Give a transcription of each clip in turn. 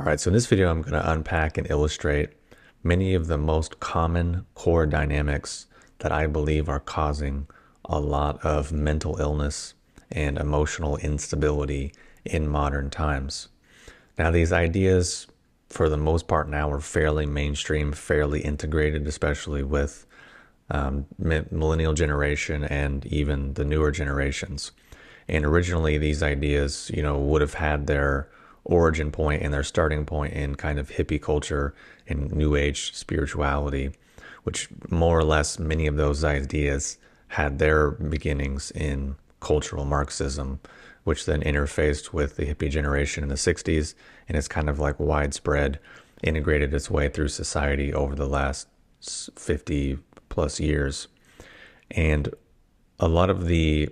All right, so in this video, I'm going to unpack and illustrate many of the most common core dynamics that I believe are causing a lot of mental illness and emotional instability in modern times. Now, these ideas, for the most part now, are fairly mainstream, fairly integrated, especially with millennial generation and even the newer generations. And originally, these ideas, would have had their origin point and their starting point in kind of hippie culture and new age spirituality, which more or less many of those ideas had their beginnings in cultural Marxism, which then interfaced with the hippie generation in the 60s, and it's kind of like widespread, integrated its way through society over the last 50 plus years. And a lot of the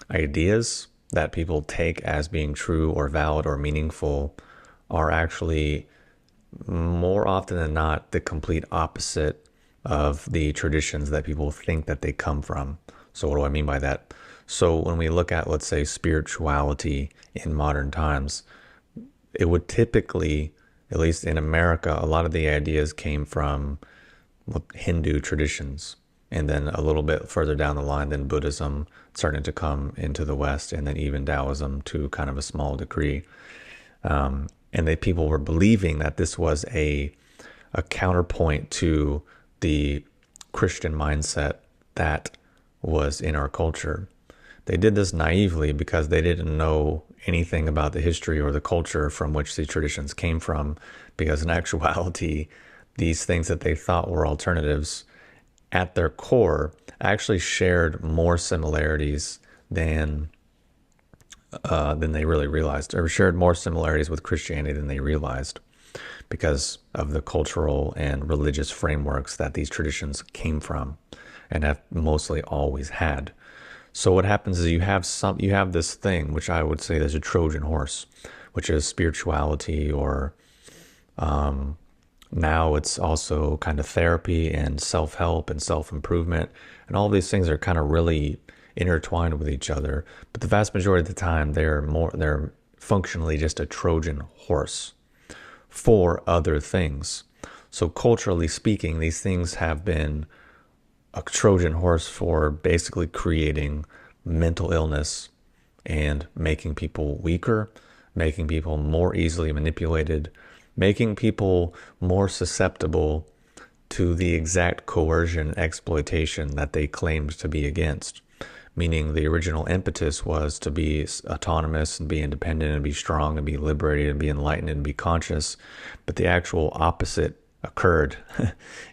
ideas that people take as being true or valid or meaningful are actually more often than not the complete opposite of the traditions that people think that they come from. So what do I mean by that? So when we look at, let's say, spirituality in modern times, it would typically, at least in America, a lot of the ideas came from Hindu traditions. And then a little bit further down the line, then Buddhism starting to come into the West, and then even Taoism to kind of a small degree. And people were believing that this was a counterpoint to the Christian mindset that was in our culture. They did this naively because they didn't know anything about the history or the culture from which these traditions came from, because in actuality, these things that they thought were alternatives at their core actually shared more similarities than they really realized, or shared more similarities with Christianity than they realized, because of the cultural and religious frameworks that these traditions came from and have mostly always had. So what happens is you have this thing, which I would say there's a Trojan horse, which is spirituality, or now it's also kind of therapy and self-help and self-improvement. And all these things are kind of really intertwined with each other. But the vast majority of the time, they're functionally just a Trojan horse for other things. So culturally speaking, these things have been a Trojan horse for basically creating mental illness and making people weaker, making people more easily manipulated, making people more susceptible to the exact coercion and exploitation that they claimed to be against. Meaning the original impetus was to be autonomous and be independent and be strong and be liberated and be enlightened and be conscious. But the actual opposite occurred,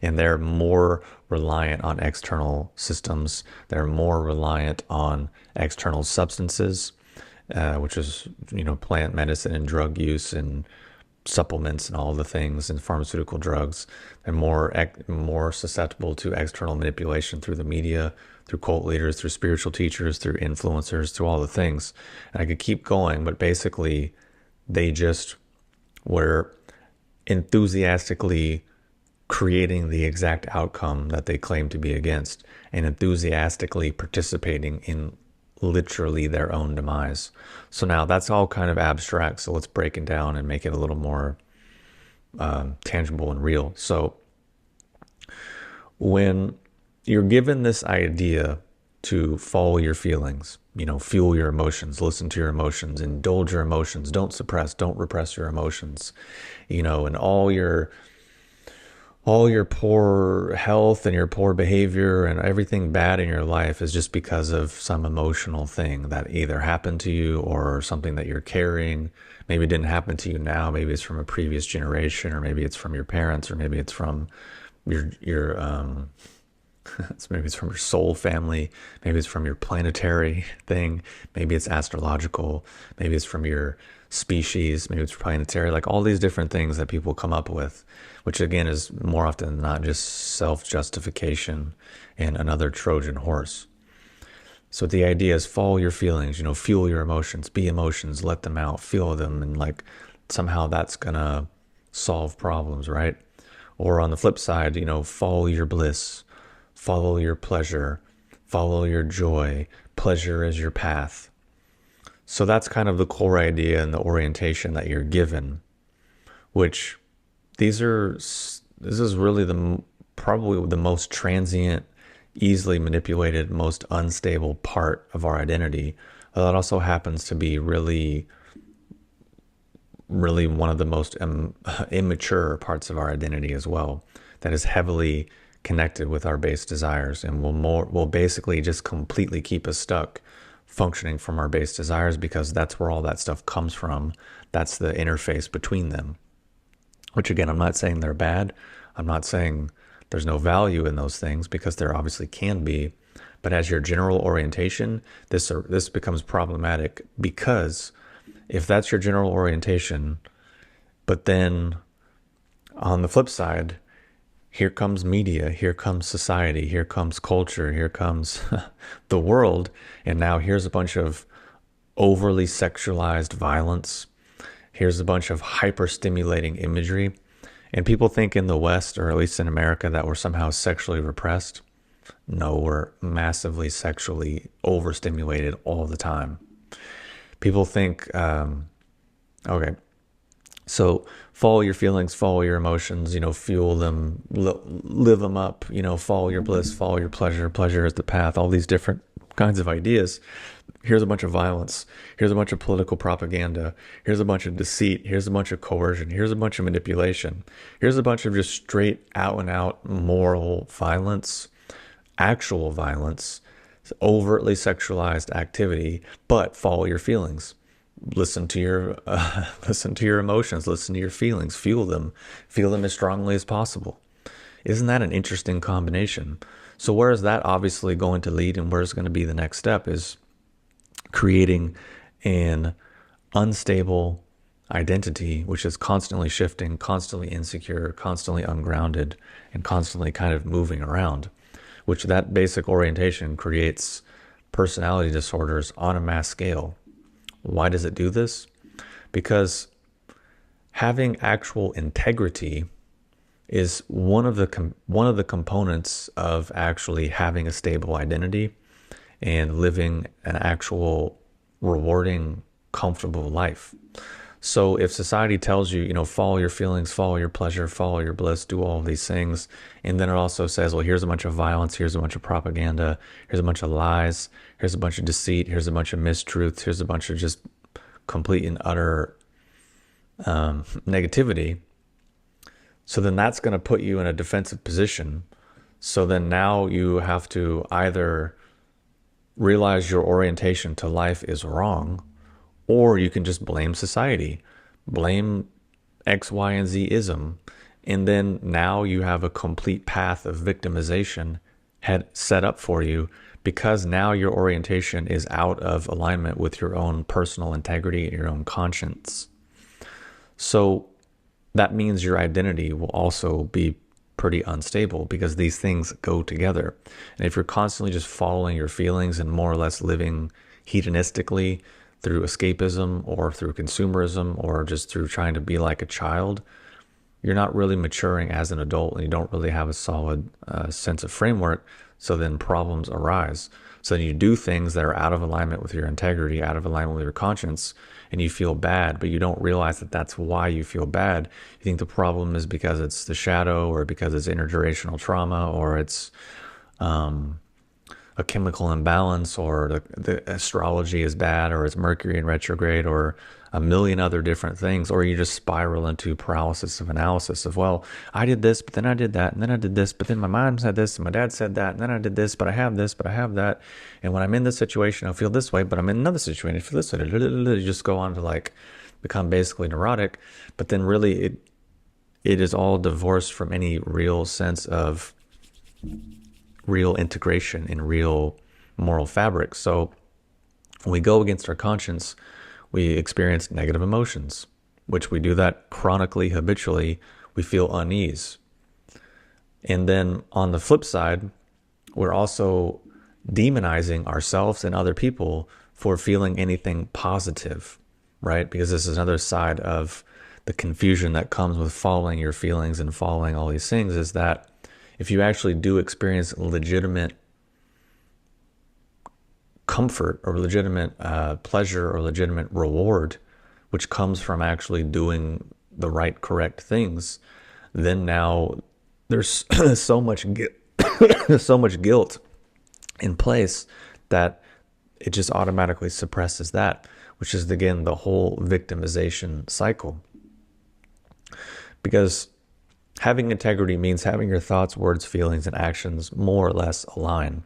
and they're more reliant on external systems. They're more reliant on external substances, which is, plant medicine and drug use and supplements and all the things, and pharmaceutical drugs. They're more susceptible to external manipulation through the media, through cult leaders, through spiritual teachers, through influencers, through all the things. And I could keep going, but basically they just were enthusiastically creating the exact outcome that they claim to be against, and enthusiastically participating in literally their own demise. So now that's all kind of abstract. So let's break it down and make it a little more tangible and real. So when you're given this idea to follow your feelings, fuel your emotions, listen to your emotions, indulge your emotions, don't repress your emotions, and all your poor health and your poor behavior and everything bad in your life is just because of some emotional thing that either happened to you or something that you're carrying. Maybe it didn't happen to you now. Maybe it's from a previous generation, or maybe it's from your parents, or maybe it's from your maybe it's from your soul family. Maybe it's from your planetary thing. Maybe it's astrological. Maybe it's from your species. Maybe it's planetary. Like all these different things that people come up with, which again is more often than not just self-justification and another Trojan horse. So the idea is follow your feelings, fuel your emotions, be emotions, let them out, feel them, and like somehow that's gonna solve problems, right? Or on the flip side, follow your bliss, follow your pleasure, follow your joy. Pleasure is your path. So that's kind of the core idea and the orientation that you're given which this is really probably the most transient, easily manipulated, most unstable part of our identity. That also happens to be really, really one of the most immature parts of our identity as well. That is heavily connected with our base desires and will basically just completely keep us stuck functioning from our base desires, because that's where all that stuff comes from. That's the interface between them. Which again, I'm not saying they're bad. I'm not saying there's no value in those things, because there obviously can be. But as your general orientation, this becomes problematic, because if that's your general orientation, but then on the flip side, here comes media, here comes society, here comes culture, here comes the world, and now here's a bunch of overly sexualized violence. Here's a bunch of hyper-stimulating imagery. And people think in the West, or at least in America, that we're somehow sexually repressed. No, we're massively sexually overstimulated all the time. People think, okay, so follow your feelings, follow your emotions, fuel them, live them up, follow your bliss, follow your pleasure. Pleasure is the path, all these different kinds of ideas. Here's a bunch of violence. Here's a bunch of political propaganda. Here's a bunch of deceit. Here's a bunch of coercion. Here's a bunch of manipulation. Here's a bunch of just straight out and out moral violence, actual violence, overtly sexualized activity, but follow your feelings. Listen to your emotions, listen to your feelings, feel them as strongly as possible. Isn't that an interesting combination? So where is that obviously going to lead, and where's going to be the next step is creating an unstable identity, which is constantly shifting, constantly insecure, constantly ungrounded, and constantly kind of moving around, which that basic orientation creates personality disorders on a mass scale. Why does it do this? Because having actual integrity is one of the components of actually having a stable identity and living an actual rewarding, comfortable life. So if society tells you, follow your feelings, follow your pleasure, follow your bliss, do all of these things, and then it also says, well, here's a bunch of violence, here's a bunch of propaganda, here's a bunch of lies, here's a bunch of deceit, here's a bunch of mistruths, here's a bunch of just complete and utter negativity. So then that's going to put you in a defensive position. So then now you have to either realize your orientation to life is wrong, or you can just blame society, blame X, Y, and Z ism. And then now you have a complete path of victimization set up for you, because now your orientation is out of alignment with your own personal integrity and your own conscience. So that means your identity will also be pretty unstable, because these things go together. And if you're constantly just following your feelings and more or less living hedonistically through escapism or through consumerism or just through trying to be like a child, you're not really maturing as an adult, and you don't really have a solid sense of framework. So then problems arise. So then you do things that are out of alignment with your integrity, out of alignment with your conscience, and you feel bad, but you don't realize that that's why you feel bad. You think the problem is because it's the shadow, or because it's intergenerational trauma, or it's a chemical imbalance, or the astrology is bad, or it's Mercury in retrograde, or a million other different things, or you just spiral into paralysis of analysis of, well, I did this, but then I did that, and then I did this, but then my mom said this, and my dad said that, and then I did this, but I have this, but I have that, and when I'm in this situation, I feel this way, but I'm in another situation, I feel this way. You just go on to become basically neurotic, but then really it is all divorced from any real sense of real integration in real moral fabric. So when we go against our conscience, we experience negative emotions, which we do that chronically, habitually. We feel unease. And then on the flip side, we're also demonizing ourselves and other people for feeling anything positive, right? Because this is another side of the confusion that comes with following your feelings and following all these things, is that if you actually do experience legitimate comfort or legitimate pleasure or legitimate reward, which comes from actually doing the right, correct things, then now there's so much so much guilt in place that it just automatically suppresses that, which is again the whole victimization cycle. Because having integrity means having your thoughts, words, feelings, and actions more or less align.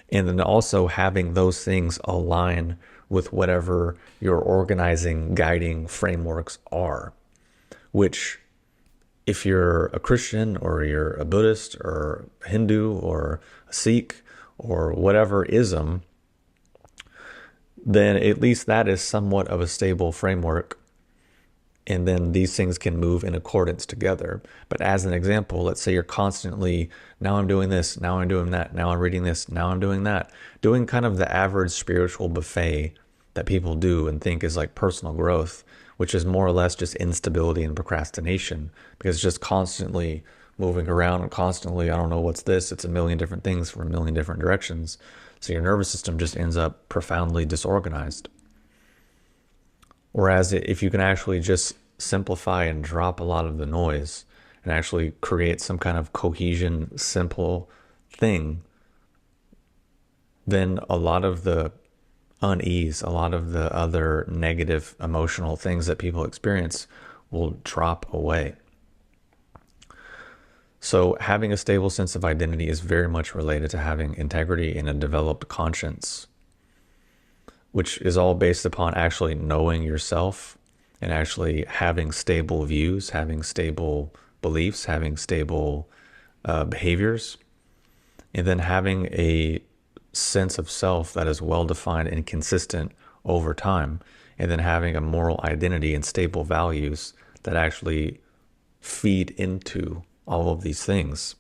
And then also having those things align with whatever your organizing, guiding frameworks are. Which, if you're a Christian or you're a Buddhist or a Hindu or a Sikh or whatever ism, then at least that is somewhat of a stable framework. And then these things can move in accordance together. But as an example, let's say you're constantly, now I'm doing this, now I'm doing that, now I'm reading this, now I'm doing that. Doing kind of the average spiritual buffet that people do and think is like personal growth, which is more or less just instability and procrastination, because it's just constantly moving around and constantly, I don't know what's this, it's a million different things from a million different directions. So your nervous system just ends up profoundly disorganized. Whereas if you can actually just simplify and drop a lot of the noise and actually create some kind of cohesion, simple thing, then a lot of the unease, a lot of the other negative emotional things that people experience will drop away. So having a stable sense of identity is very much related to having integrity and a developed conscience, which is all based upon actually knowing yourself and actually having stable views, having stable beliefs, having stable behaviors, and then having a sense of self that is well-defined and consistent over time, and then having a moral identity and stable values that actually feed into all of these things.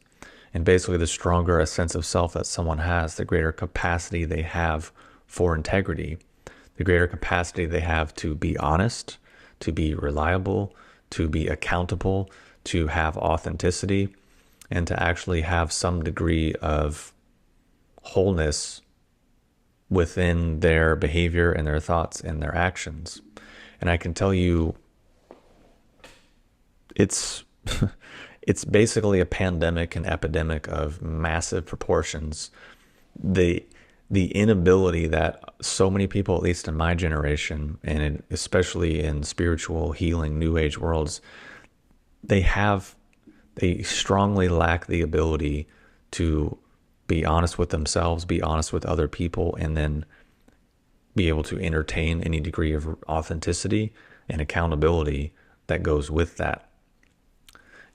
And basically, the stronger a sense of self that someone has, the greater capacity they have for integrity, the greater capacity they have to be honest, to be reliable, to be accountable, to have authenticity, and to actually have some degree of wholeness within their behavior and their thoughts and their actions. And I can tell you, it's it's basically a pandemic, an epidemic of massive proportions. The inability that so many people, at least in my generation, and especially in spiritual healing, new age worlds, they strongly lack the ability to be honest with themselves, be honest with other people, and then be able to entertain any degree of authenticity and accountability that goes with that.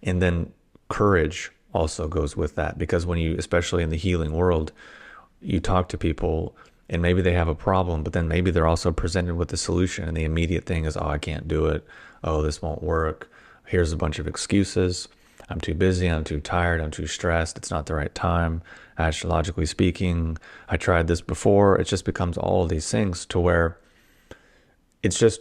And then courage also goes with that, because when you, especially in the healing world, you talk to people and maybe they have a problem, but then maybe they're also presented with the solution, and the immediate thing is, oh, I can't do it. Oh, this won't work. Here's a bunch of excuses. I'm too busy. I'm too tired. I'm too stressed. It's not the right time. Astrologically speaking, I tried this before. It just becomes all of these things to where it's just,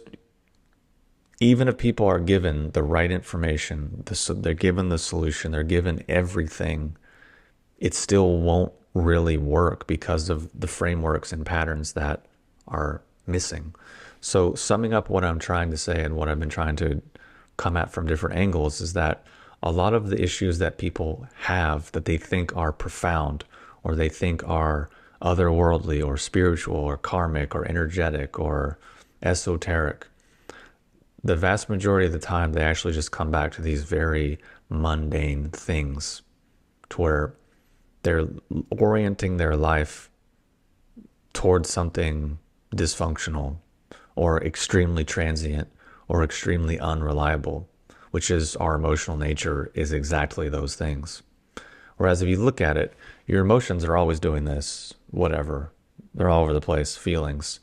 even if people are given the right information, they're given the solution, they're given everything, it still won't really work because of the frameworks and patterns that are missing. So summing up what I'm trying to say and what I've been trying to come at from different angles is that a lot of the issues that people have that they think are profound, or they think are otherworldly or spiritual or karmic or energetic or esoteric, the vast majority of the time they actually just come back to these very mundane things, to where they're orienting their life towards something dysfunctional or extremely transient or extremely unreliable, which is our emotional nature, is exactly those things. Whereas if you look at it, your emotions are always doing this, whatever. They're all over the place, feelings.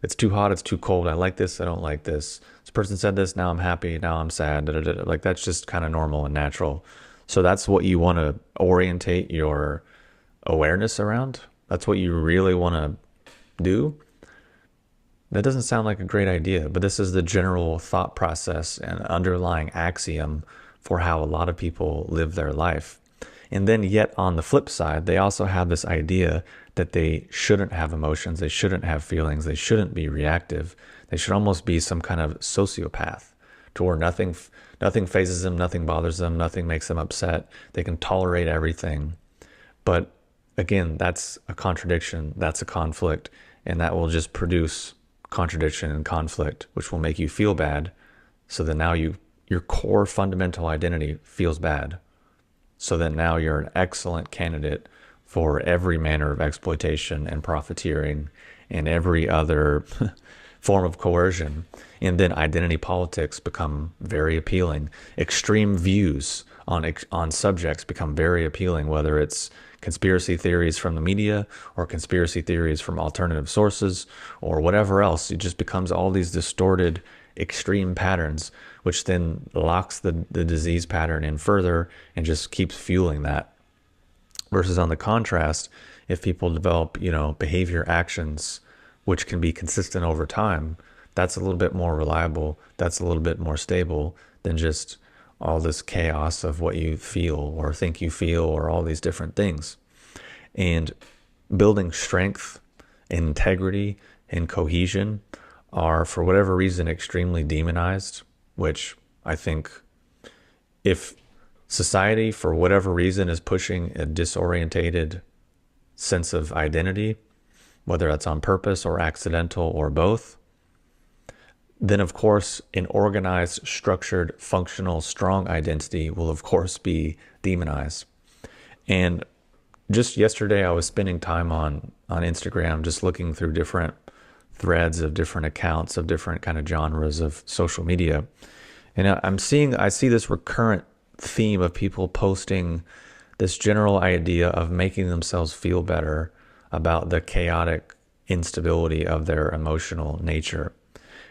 It's too hot, it's too cold, I like this, I don't like this. This person said this, now I'm happy, now I'm sad. Da, da, da. Like, that's just kind of normal and natural. So that's what you want to orientate your awareness around. That's what you really want to do. That doesn't sound like a great idea, but this is the general thought process and underlying axiom for how a lot of people live their life. And then yet on the flip side, they also have this idea that they shouldn't have emotions, they shouldn't have feelings, they shouldn't be reactive, they should almost be some kind of sociopath, to where nothing phases them, nothing bothers them, nothing makes them upset. They can tolerate everything. But again, that's a contradiction, that's a conflict, and that will just produce contradiction and conflict, which will make you feel bad. So then now your core fundamental identity feels bad. So then now you're an excellent candidate for every manner of exploitation and profiteering and every other form of coercion. And then identity politics become very appealing. Extreme views on subjects become very appealing, whether it's conspiracy theories from the media or conspiracy theories from alternative sources or whatever else. It just becomes all these distorted extreme patterns, which then locks the disease pattern in further and just keeps fueling that. Versus on the contrast, if people develop, behavior actions which can be consistent over time, that's a little bit more reliable, that's a little bit more stable than just all this chaos of what you feel or think you feel or all these different things. And building strength, integrity, and cohesion are, for whatever reason, extremely demonized, which I think if society, for whatever reason, is pushing a disorientated sense of identity, whether that's on purpose or accidental or both, then of course an organized, structured, functional, strong identity will of course be demonized. And just yesterday I was spending time on Instagram, just looking through different threads of different accounts of different kind of genres of social media. And I see this recurrent theme of people posting this general idea of making themselves feel better about the chaotic instability of their emotional nature.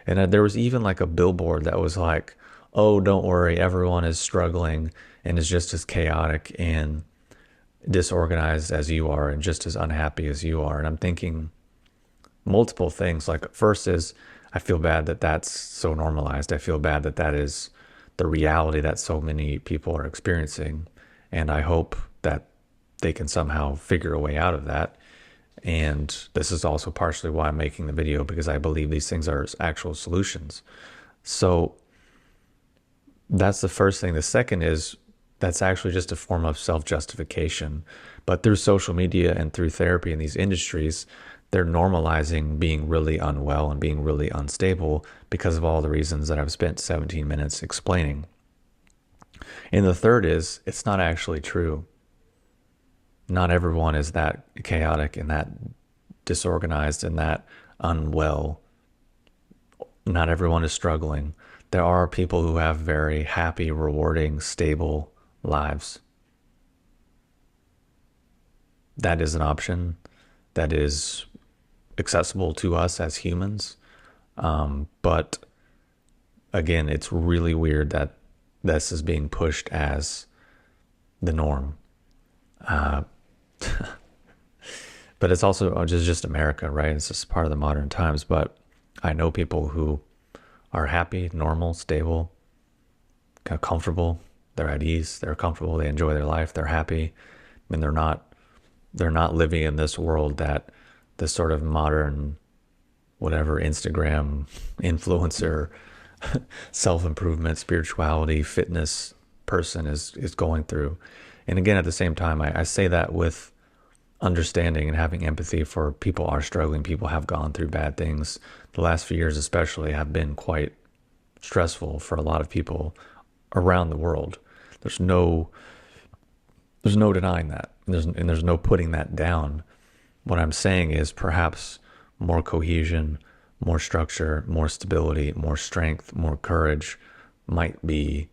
And there was even like a billboard that was like, oh, don't worry, everyone is struggling and is just as chaotic and disorganized as you are and just as unhappy as you are. And I'm thinking multiple things. Like, first is, I feel bad that that's so normalized. I feel bad that that is the reality that so many people are experiencing. And I hope that they can somehow figure a way out of that. And this is also partially why I'm making the video, because I believe these things are actual solutions. So that's the first thing. The second is, that's actually just a form of self-justification. But through social media and through therapy in these industries, they're normalizing being really unwell and being really unstable because of all the reasons that I've spent 17 minutes explaining. And the third is, it's not actually true. Not everyone is that chaotic and that disorganized and that unwell. Not everyone is struggling. There are people who have very happy, rewarding, stable lives. That is an option that is accessible to us as humans. But again, it's really weird that this is being pushed as the norm. But it's also just America, right? It's just part of the modern times. But I know people who are happy, normal, stable, kind of comfortable. They're at ease. They're comfortable. They enjoy their life. They're happy. I mean, they're not living in this world that this sort of modern, whatever, Instagram influencer, self-improvement, spirituality, fitness person is going through. And again, at the same time, I say that with understanding and having empathy for people are struggling. People have gone through bad things. The last few years especially have been quite stressful for a lot of people around the world. There's no denying that. And there's no putting that down. What I'm saying is perhaps more cohesion, more structure, more stability, more strength, more courage might be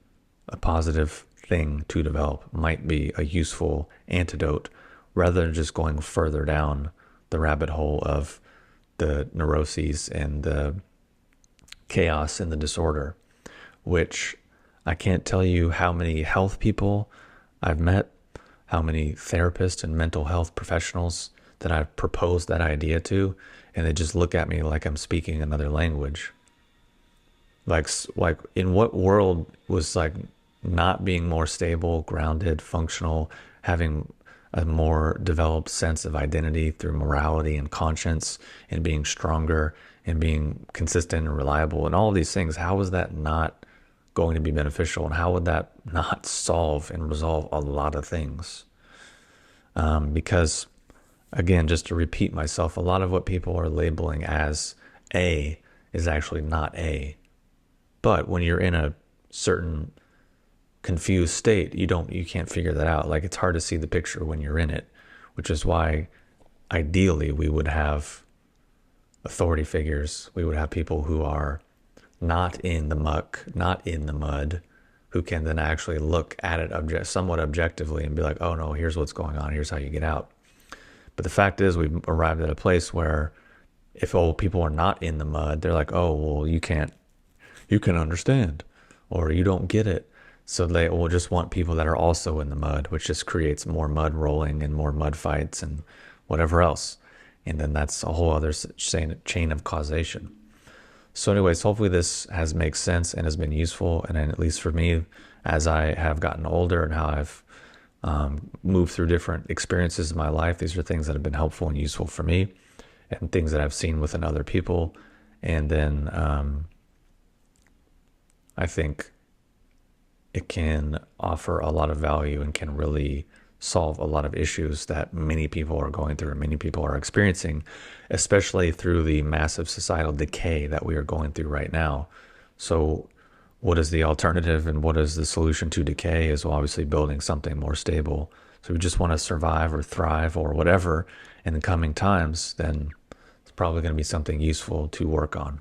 a positive thing to develop, might be a useful antidote, rather than just going further down the rabbit hole of the neuroses and the chaos and the disorder, which I can't tell you how many health people I've met, how many therapists and mental health professionals that I've proposed that idea to, and they just look at me like I'm speaking another language. Like in what world was like not being more stable, grounded, functional, having a more developed sense of identity through morality and conscience and being stronger and being consistent and reliable and all of these things? How is that not going to be beneficial, and how would that not solve and resolve a lot of things? Because, again, just to repeat myself, a lot of what people are labeling as A is actually not A. But when you're in a certain confused state, you can't figure that out. Like, it's hard to see the picture when you're in it, which is why ideally we would have authority figures. We would have people who are not in the muck, not in the mud, who can then actually look at it somewhat objectively and be like, oh no, here's what's going on, here's how you get out. But the fact is, we've arrived at a place where if people are not in the mud, they're like, oh, well, you can understand, or you don't get it. So they will just want people that are also in the mud, which just creates more mud rolling and more mud fights and whatever else. And then that's a whole other chain of causation. So anyways, hopefully this has made sense and has been useful. And then, at least for me, as I have gotten older and how I've moved through different experiences in my life, these are things that have been helpful and useful for me, and things that I've seen within other people. And then I think it can offer a lot of value and can really solve a lot of issues that many people are going through and many people are experiencing, especially through the massive societal decay that we are going through right now. So what is the alternative and what is the solution to decay is obviously building something more stable. So if we just want to survive or thrive or whatever in the coming times, then it's probably going to be something useful to work on.